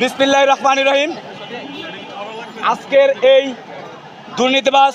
বিসমিল্লাহির রহমানির রহিম। আজকের এই দুর্নীতিবাজ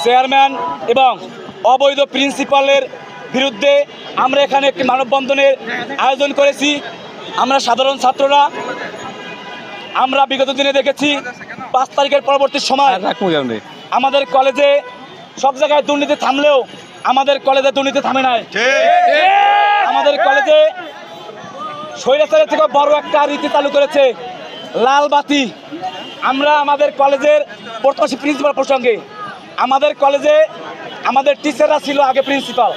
চেয়ারম্যান এবং অবৈধ প্রিন্সিপালের বিরুদ্ধে আমরা এখানে একটি মানববন্ধনের আয়োজন করেছি। আমরা সাধারণ ছাত্ররা আমরা বিগত দিনে দেখেছি 5 তারিখের পরবর্তী সময় আমাদের কলেজে সব জায়গায় দুর্নীতি থামলেও আমাদের কলেজে দুর্নীতি থামে নাই। আমাদের কলেজে স্বৈরাচারের থেকে বড় একটা রীতি চালু করেছে, লাল বাতি। আমরা আমাদের কলেজের প্রত্যাশী প্রিন্সিপাল প্রসঙ্গে আমাদের কলেজে আমাদের টিচাররা ছিল আগে প্রিন্সিপাল।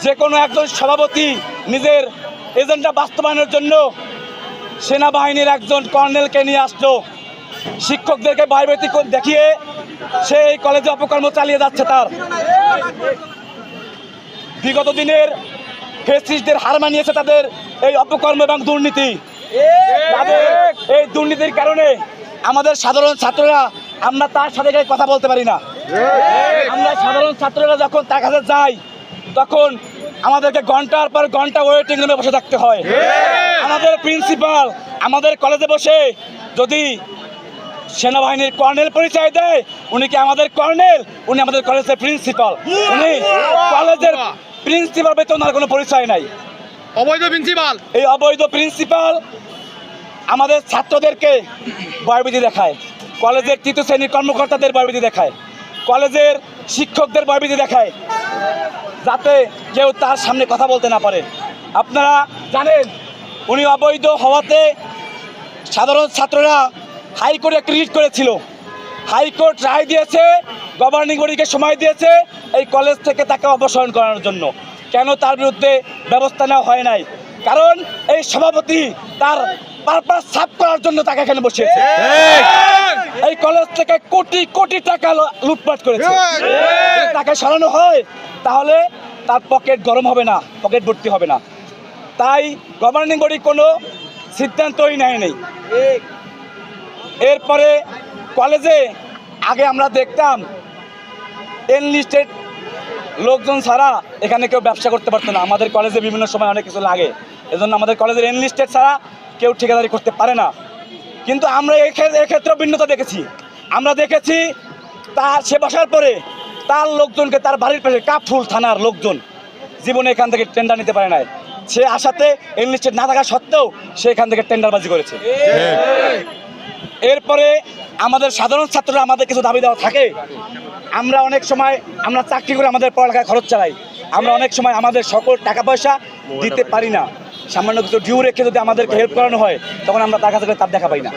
যে কোনো একজন সভাপতি নিজের এজেন্ডা বাস্তবায়নের জন্য সেনাবাহিনীর একজন কর্নেলকে নিয়ে আসতো, শিক্ষকদেরকে ভয়ভীতি দেখিয়ে সে এই কলেজে অপকর্ম চালিয়ে যাচ্ছে। তার বিগত দিনের ফ্যাসিস্টদের হার মানিয়েছে তাদের এই অপকর্ম এবং দুর্নীতি। তাদের এই দুর্নীতির কারণে আমাদের সাধারণ ছাত্ররা আমরা তার সাথে কথা বলতে পারি না। আমরা সাধারণ ছাত্ররা যখন তার কাছে যাই তখন আমাদেরকে ঘন্টার পর ঘন্টা ওয়েটিং রুমে বসে থাকতে হয়। আমাদের প্রিন্সিপাল আমাদের কলেজে বসে যদি সেনাবাহিনীর কর্নেল পরিচয় দেয়, উনি কি আমাদের কর্নেল? উনি আমাদের কলেজের প্রিন্সিপাল। উনি কলেজের প্রিন্সিপাল বেতন আর কোনো পরিচয় নাই। অবৈধ প্রিন্সিপাল, এই অবৈধ প্রিন্সিপাল আমাদের ছাত্রদেরকে ভয়ভীতি দেখায়, কলেজের তৃতীয় শ্রেণীর কর্মকর্তাদের ভয়ভীতি দেখায়, কলেজের শিক্ষকদের ভয়ভীতি দেখায়, যাতে কেউ তার সামনে কথা বলতে না পারে। আপনারা জানেন উনি অবৈধ হওয়াতে সাধারণ ছাত্ররা হাইকোর্টে একটা রিট করেছিল। হাইকোর্ট রায় দিয়েছে, গভর্নিং বডিকে সময় দিয়েছে এই কলেজ থেকে তাকে অপসারণ করানোর জন্য। কেন তার বিরুদ্ধে ব্যবস্থা নেওয়া হয় নাই? কারণ এই সভাপতি তার পারপাস সাফ করার জন্য তাকে এখানে বসিয়েছে। এই কলেজ থেকে কোটি কোটি টাকা লুটপাট করেছে। তাকে সরানো হয় তাহলে তার পকেট গরম হবে না, পকেট ভর্তি হবে না। তাই গভর্নিং বডি কোনো সিদ্ধান্তই নেয়নি। এরপরে কলেজে আগে আমরা দেখতাম এনলিস্টেড লোকজন ছাড়া এখানে কেউ ব্যবসা করতে পারতো না। আমাদের কলেজে বিভিন্ন সময় অনেক কিছু লাগে, এজন্য আমাদের কলেজের এনলিস্টেড ছাড়া কেউ ঠিকাদারি করতে পারে না। কিন্তু আমরা এক্ষেত্রে ভিন্নতা দেখেছি। আমরা দেখেছি সে বসার পরে তার লোকজনকে, তার বাড়ির পাশে কাফরুল থানার লোকজন জীবনে এখান থেকে টেন্ডার নিতে পারে নাই। সে আশাতে এনলিস্টেড না থাকা সত্ত্বেও সে এখান থেকে টেন্ডারবাজি করেছে। এরপরে আমাদের সাধারণ ছাত্ররা আমাদের কিছু দাবি দেওয়া থাকে। আমরা অনেক সময় আমরা চাকরি করে আমাদের পড়ালেখায় খরচ চালাই, আমরা অনেক সময় আমাদের সকল টাকা পয়সা দিতে পারি না। সামান্য কিছু ডিউ রেখে যদি আমাদেরকে হেল্প করানো হয় তখন আমরা তার কাছে তার দেখা পাই না।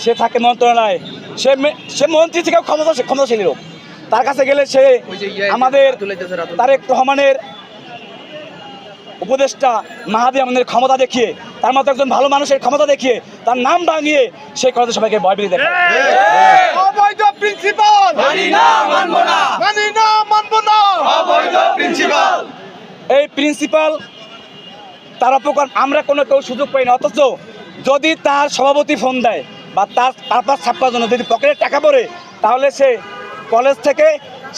সে থাকে মন্ত্রণালয়, সে মন্ত্রী থেকে ক্ষমতাশীল লোক। তার কাছে গেলে সে আমাদের তারেক রহমানের উপদেষ্টা মাহাদি আমাদের ক্ষমতা দেখিয়ে, তার মতো একজন ভালো মানুষের ক্ষমতা দেখিয়ে তার নাম ভাঙিয়ে সেই কলেজে সবাইকে ভয়ভীতি দেখায়। অবৈধ প্রিন্সিপাল, মানি না, মানবো না, মানি না, মানবো না, অবৈধ প্রিন্সিপাল। এই প্রিন্সিপাল তার অপকর্ম আমরা কোনো কেউ সুযোগ পাই না। অথচ যদি তার সভাপতি ফোন দেয় বা তার পারপাস ছাপার জন্য যদি পকেটে টাকা পড়ে, তাহলে সে কলেজ থেকে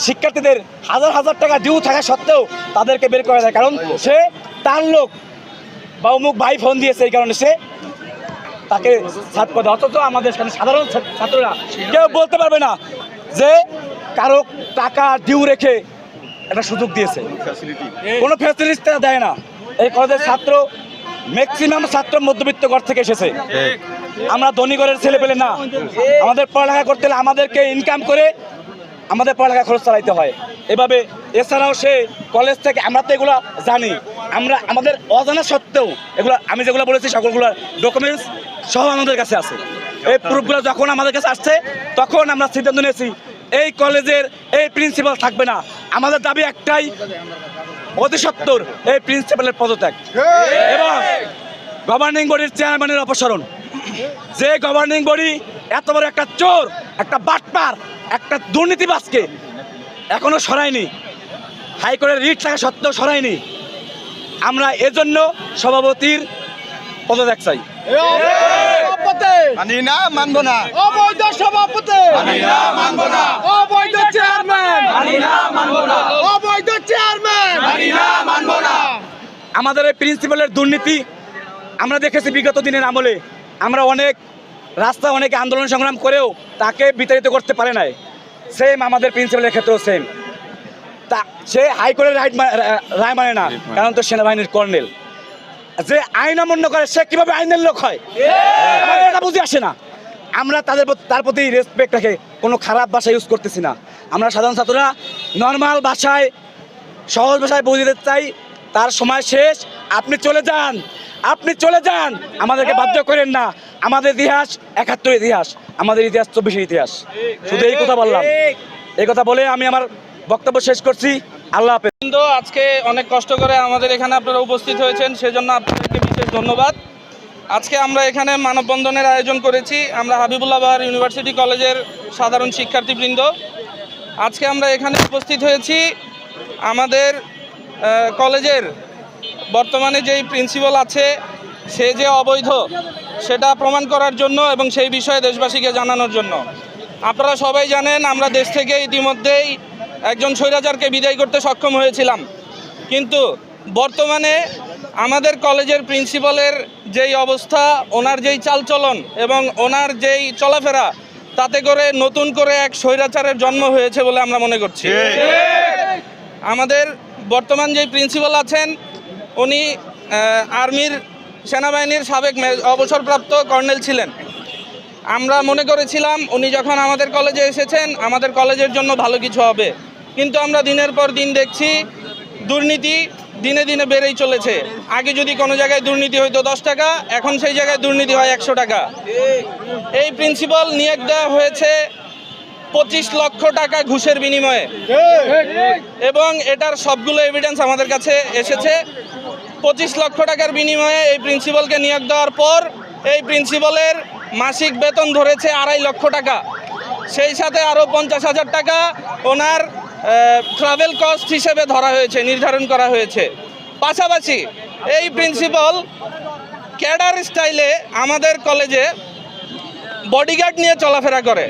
শিক্ষার্থীদের হাজার হাজার টাকা ডিউ থাকা সত্ত্বেও তাদেরকে বের করে দেয়। কারণ সে তার লোক বা অমুক ভাই ফোন দিয়েছে, এই কারণে সে তাকে ছাড় করে দেয়। অথচ আমাদের সাধারণ ছাত্ররা কেউ বলতে পারবে না যে কারো টাকা ডিউ রেখে একটা সুযোগ দিয়েছে। কোনো ফ্যাসিলিটি তারা দেয় না। এই কলেজের ছাত্র ম্যাক্সিমাম ছাত্র মধ্যবিত্ত ঘর থেকে এসেছে। আমরা ধনী ঘরের ছেলে পেলে না। আমাদের পড়ালেখা করতে হলে আমাদেরকে ইনকাম করে আমাদের পড়ালেখা খরচ চালাইতে হয়। এভাবে এছাড়াও সে কলেজ থেকে, আমরা তো এগুলো জানি, আমরা আমাদের অজানা সত্ত্বেও এগুলো আমি যেগুলো বলেছি সকলগুলোর ডকুমেন্টস সহ আমাদের কাছে আছে। এই প্রুফগুলো যখন আমাদের কাছে আসছে তখন আমরা সিদ্ধান্ত নিয়েছি এই কলেজের এই প্রিন্সিপাল থাকবে না। আমাদের দাবি একটাই, অতি সত্বর এই প্রিন্সিপালের পদত্যাগ এবং গভর্নিং বডির চেয়ারম্যানের অপসারণ। যে গভর্নিং বডি এত বড় একটা চোর, একটা বাটপার, একটা দুর্নীতিবাজকে এখনো সরায়নি, হাইকোর্টের রিট থাকা সত্ত্বেও সরায়নি, আমরা এজন্য সভাপতির পদত্যাগ চাই। মানি না, মানবো না, অবৈধ সভাপতি, মানি না, মানবো না, অবৈধ চেয়ারম্যান, মানি না, মানবো না, অবৈধ চেয়ারম্যান, মানি না, মানবো না। আমাদের এই প্রিন্সিপালের দুর্নীতি আমরা দেখেছি বিগত দিনের আমলে আমরা অনেক রাস্তা অনেক আন্দোলন সংগ্রাম করেও তাকে বিতাড়িত করতে পারে নাই। সেম আমাদের প্রিন্সিপালের ক্ষেত্রেও সেম। তা সে হাইকোর্টের রায় মানে না, কারণ তো সেনাবাহিনীর কর্নেল। যে আইন অমান্য করে সে কিভাবে আইনের লোক হয়, আমাদের এটা বুঝে আসে না। আমরা তার প্রতি রেসপেক্ট রেখে কোনো খারাপ ভাষা ইউজ করতেছি না। আমরা সাধারণ ছাত্ররা নর্মাল ভাষায়, সহজ ভাষায় বুঝে দিতে চাই তার সময় শেষ, আপনি চলে যান, আপনি চলে যান, আমাদেরকে বাধ্য করেন না। আমাদের ইতিহাস ৭১ ইতিহাস, আমাদের ইতিহাস ২৪ ইতিহাস। শুধু এই কথা বললাম, এই কথা বলে আমি আমার বক্তব্য শেষ করছি। আল্লাহ হাফেজ। কিন্তু আজকে অনেক কষ্ট করে আমাদের এখানে আপনারা উপস্থিত হয়েছেন, সেজন্য আপনাদেরকে বিশেষ ধন্যবাদ। আজকে আমরা এখানে মানববন্ধনের আয়োজন করেছি, আমরা হাবিবুল্লাহ বাহার ইউনিভার্সিটি কলেজের সাধারণ শিক্ষার্থীবৃন্দ। আজকে আমরা এখানে উপস্থিত হয়েছি আমাদের কলেজের বর্তমানে যেই প্রিন্সিপাল আছে সে যে অবৈধ সেটা প্রমাণ করার জন্য এবং সেই বিষয়ে দেশবাসীকে জানানোর জন্য। আপনারা সবাই জানেন আমরা দেশ থেকে ইতিমধ্যেই একজন স্বৈরাচারকে বিদায় করতে সক্ষম হয়েছিলাম, কিন্তু বর্তমানে আমাদের কলেজের প্রিন্সিপালের যেই অবস্থা, ওনার যেই চালচলন এবং ওনার যেই চলাফেরা, তাতে করে নতুন করে এক স্বৈরাচারের জন্ম হয়েছে বলে আমরা মনে করছি। আমাদের বর্তমান যেই প্রিন্সিপাল আছেন উনি আর্মির সেনাবাহিনীর সাবেক অবসরপ্রাপ্ত কর্নেল ছিলেন। আমরা মনে করেছিলাম উনি যখন আমাদের কলেজে এসেছেন আমাদের কলেজের জন্য ভালো কিছু হবে, কিন্তু আমরা দিনের পর দিন দেখছি দুর্নীতি দিনে দিনে বেড়েই চলেছে। আগে যদি কোনো জায়গায় দুর্নীতি হইতো 10 টাকা, এখন সেই জায়গায় দুর্নীতি হয় 100 টাকা। এই প্রিন্সিপাল নিয়োগ দেওয়া হয়েছে 25 লক্ষ টাকা ঘুষের বিনিময়ে, এবং এটার সবগুলো এভিডেন্স আমাদের কাছে এসেছে। 25 লক্ষ টাকার বিনিময়ে এই প্রিন্সিপালকে নিয়োগ দেওয়ার পর এই প্রিন্সিপালের মাসিক বেতন ধরেছে 2.5 লক্ষ টাকা, সেই সাথে আরও 50,000 টাকা ওনার ট্রাভেল কস্ট হিসেবে ধরা হয়েছে, নির্ধারণ করা হয়েছে। পাশাপাশি এই প্রিন্সিপাল ক্যাডার স্টাইলে আমাদের কলেজে বডিগার্ড নিয়ে চলাফেরা করে।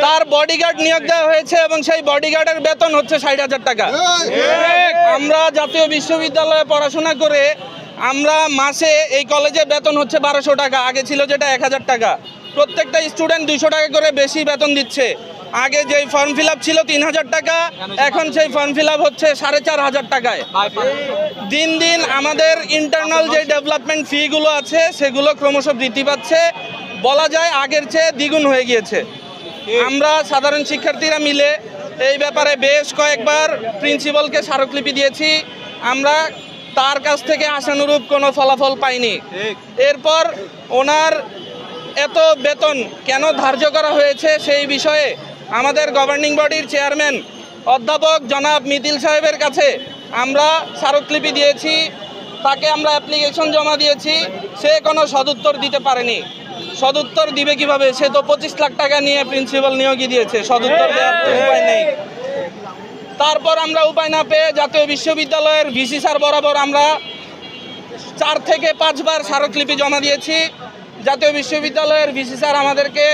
তার বডিগার্ড নিয়োগ দেওয়া হয়েছে এবং সেই বডিগার্ডের বেতন হচ্ছে 60,000 টাকা। আমরা জাতীয় বিশ্ববিদ্যালয়ে পড়াশোনা করে আমরা মাসে এই কলেজে বেতন হচ্ছে 1200 টাকা, আগে ছিল যেটা 1000 টাকা। প্রত্যেকটা স্টুডেন্ট 200 টাকা করে বেশি বেতন দিচ্ছে। আগে যেই ফর্ম ফিল আপ ছিল 3000 টাকা, এখন সেই ফর্ম ফিল আপ হচ্ছে 4500 টাকায়। দিন দিন আমাদের ইন্টারনাল যে ডেভেলপমেন্ট ফিগুলো আছে সেগুলো ক্রমশ বৃদ্ধি পাচ্ছে, বলা যায় আগের চেয়ে দ্বিগুণ হয়ে গিয়েছে। আমরা সাধারণ শিক্ষার্থীরা মিলে এই ব্যাপারে বেশ কয়েকবার প্রিন্সিপালকে স্মারকলিপি দিয়েছি, আমরা তার কাছ থেকে আশানুরূপ কোনো ফলাফল পাইনি। এরপর ওনার এত বেতন কেন ধার্য করা হয়েছে সেই বিষয়ে আমাদের গভর্নিং বডির চেয়ারম্যান অধ্যাপক জনাব মিতিল সাহেবের কাছে আমরা স্মারকলিপি দিয়েছি, তাকে আমরা অ্যাপ্লিকেশন জমা দিয়েছি, সে কোনো সদুত্তর দিতে পারেনি। সদুত্তর দিবে কিভাবে? সে তো 25 লাখ টাকা নিয়ে প্রিন্সিপাল নিয়োগই দিয়েছে, সদুত্তর দেওয়ার তো উপায় নেই। তারপর আমরা উপায় না পেয়ে জাতীয় বিশ্ববিদ্যালয়ের ভিসি স্যার বরাবর আমরা 4 থেকে 5 বার স্মারকলিপি জমা দিয়েছি। জাতীয় বিশ্ববিদ্যালয়ের ভিসি স্যার আমাদেরকে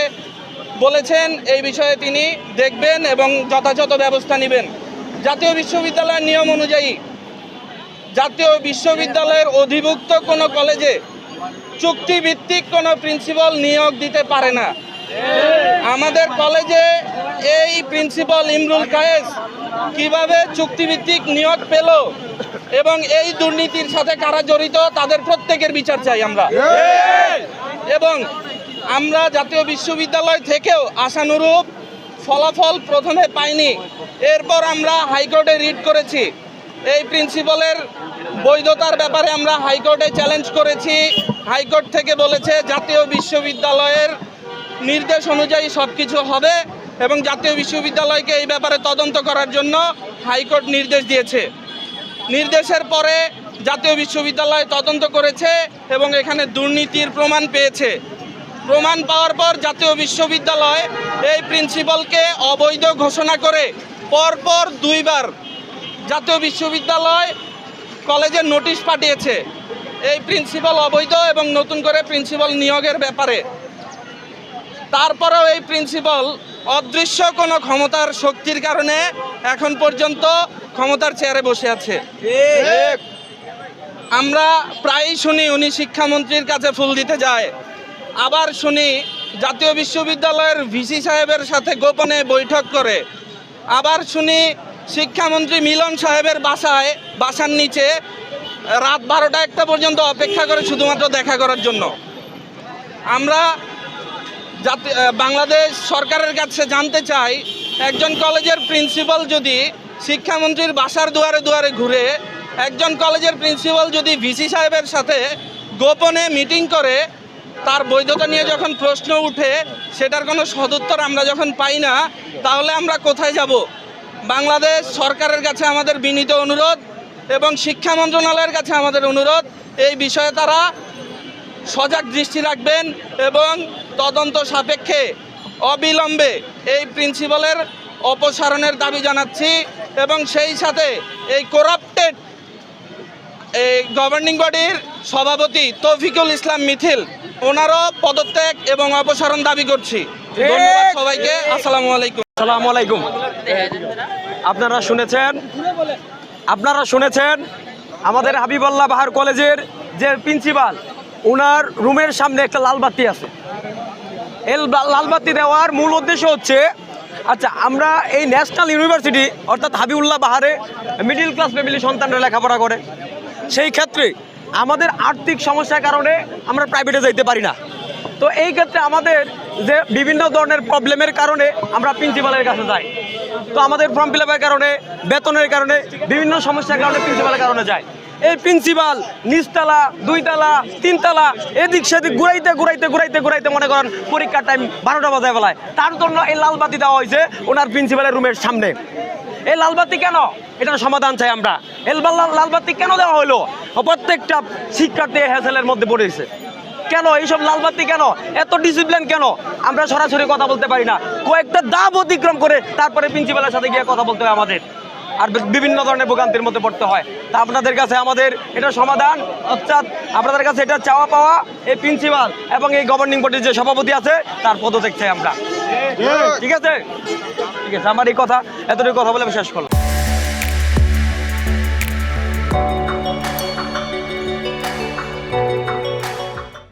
বলেছেন এই বিষয়ে তিনি দেখবেন এবং যথাযথ ব্যবস্থা নেবেন। জাতীয় বিশ্ববিদ্যালয়ের নিয়ম অনুযায়ী জাতীয় বিশ্ববিদ্যালয়ের অধিভুক্ত কোনো কলেজে চুক্তিভিত্তিক কোনো প্রিন্সিপাল নিয়োগ দিতে পারে না। আমাদের কলেজে এই প্রিন্সিপাল ইমরুল কায়েস কিভাবে চুক্তিভিত্তিক নিয়োগ পেল এবং এই দুর্নীতির সাথে কারা জড়িত তাদের প্রত্যেকের বিচার চাই আমরা। এবং আমরা জাতীয় বিশ্ববিদ্যালয় থেকেও আশানুরূপ ফলাফল প্রথমে পাইনি, এরপর আমরা হাইকোর্টে রিট করেছি। এই প্রিন্সিপালের বৈধতার ব্যাপারে আমরা হাইকোর্টে চ্যালেঞ্জ করেছি। হাইকোর্ট থেকে বলেছে জাতীয় বিশ্ববিদ্যালয়ের নির্দেশ অনুযায়ী সব কিছু হবে এবং জাতীয় বিশ্ববিদ্যালয়কে এই ব্যাপারে তদন্ত করার জন্য হাইকোর্ট নির্দেশ দিয়েছে। নির্দেশের পরে জাতীয় বিশ্ববিদ্যালয় তদন্ত করেছে এবং এখানে দুর্নীতির প্রমাণ পেয়েছে। প্রমাণ পাওয়ার পর জাতীয় বিশ্ববিদ্যালয় এই প্রিন্সিপালকে অবৈধ ঘোষণা করে পরপর 2 বার জাতীয় বিশ্ববিদ্যালয় কলেজে নোটিশ পাঠিয়েছে এই প্রিন্সিপাল অবৈধ এবং নতুন করে প্রিন্সিপাল নিয়োগের ব্যাপারে। তারপরেও এই প্রিন্সিপাল অদৃশ্য কোনো ক্ষমতার শক্তির কারণে এখন পর্যন্ত ক্ষমতার চেয়ারে বসে আছে। আমরা প্রায়ই শুনি উনি শিক্ষামন্ত্রীর কাছে ফুল দিতে যায়, আবার শুনি জাতীয় বিশ্ববিদ্যালয়ের ভিসি সাহেবের সাথে গোপনে বৈঠক করে, আবার শুনি শিক্ষামন্ত্রী মিলন সাহেবের বাসার নিচে রাত 12টা-1টা পর্যন্ত অপেক্ষা করে শুধুমাত্র দেখা করার জন্য। আমরা বাংলাদেশ সরকারের কাছে জানতে চাই, একজন কলেজের প্রিন্সিপাল যদি শিক্ষামন্ত্রীর বাসার দুয়ারে দুয়ারে ঘুরে, একজন কলেজের প্রিন্সিপাল যদি ভিসি সাহেবের সাথে গোপনে মিটিং করে, তার বৈধতা নিয়ে যখন প্রশ্ন উঠে সেটার কোনো সদুত্তর আমরা যখন পাই না, তাহলে আমরা কোথায় যাব? বাংলাদেশ সরকারের কাছে আমাদের বিনীত অনুরোধ এবং শিক্ষা মন্ত্রণালয়ের কাছে আমাদের অনুরোধ, এই বিষয়ে তারা সজাগ দৃষ্টি রাখবেন এবং তদন্ত সাপেক্ষে অবিলম্বে এই প্রিন্সিপালের অপসারণের দাবি জানাচ্ছি। এবং সেই সাথে এই করাপ্টেড এই গভর্নিং বডির সভাপতি তৌফিকুল ইসলাম মিথিল, ওনারও পদত্যাগ এবং অপসারণ দাবি করছি। ধন্যবাদ সবাইকে। আসসালামু আলাইকুম। আসসালামু আলাইকুম। আপনারা শুনেছেন আমাদের হাবিবুল্লাহ বাহার কলেজের যে প্রিন্সিপাল, ওনার রুমের সামনে একটা লালবাতি আছে। এই লালবাতি দেওয়ার মূল উদ্দেশ্য হচ্ছে, আচ্ছা আমরা এই ন্যাশনাল ইউনিভার্সিটি অর্থাৎ হাবিবুল্লাহ বাহারে মিডিল ক্লাস ফ্যামিলি সন্তানরা লেখাপড়া করে, সেই ক্ষেত্রে আমাদের আর্থিক সমস্যার কারণে আমরা প্রাইভেটে যাইতে পারি না। তো এই ক্ষেত্রে আমাদের যে বিভিন্ন ধরনের প্রবলেমের কারণে আমরা প্রিন্সিপালের কাছে যাই। তো আমাদের ফর্ম ফিল আপের কারণে, বেতনের কারণে, বিভিন্ন সমস্যার কারণে প্রিন্সিপালের কারণে যায়। এই প্রিন্সিপাল নিচতলা, 2 তলা, 3 তলা এদিক সেদিক ঘুরাইতে মনে করেন পরীক্ষার টাইম 12টা বাজায় বেলায়। তার জন্য এই লালবাতি দেওয়া হয়েছে ওনার প্রিন্সিপালের রুমের সামনে। এই লালবাতি কেন? এটার সমাধান চাই আমরা। এই লালবাতি কেন দেওয়া হলো? প্রত্যেকটা শিক্ষার্থী হ্যাসেলের মধ্যে পড়েছে। কেন এইসব লালবাতি কেন? এত ডিসিপ্লিন কেন? আমরা সরাসরি কথা বলতে পারি না, কয়েকটা ধাপ অতিক্রম করে তারপরে প্রিন্সিপালের সাথে গিয়ে কথা বলতে হয় আমাদের, আর বিভিন্ন ধরনের ভোগান্তির মধ্যে পড়তে হয়। তা আপনাদের কাছে আমাদের এটা সমাধান, অর্থাৎ আপনাদের কাছে এটা চাওয়া পাওয়া, এই প্রিন্সিপাল এবং এই গভর্নিং বডির যে সভাপতি আছে তার পদত্যাগ চাই আমরা। ঠিক আছে, আমার এই কথা এতটুকু কথা বলে আমি শেষ করলাম।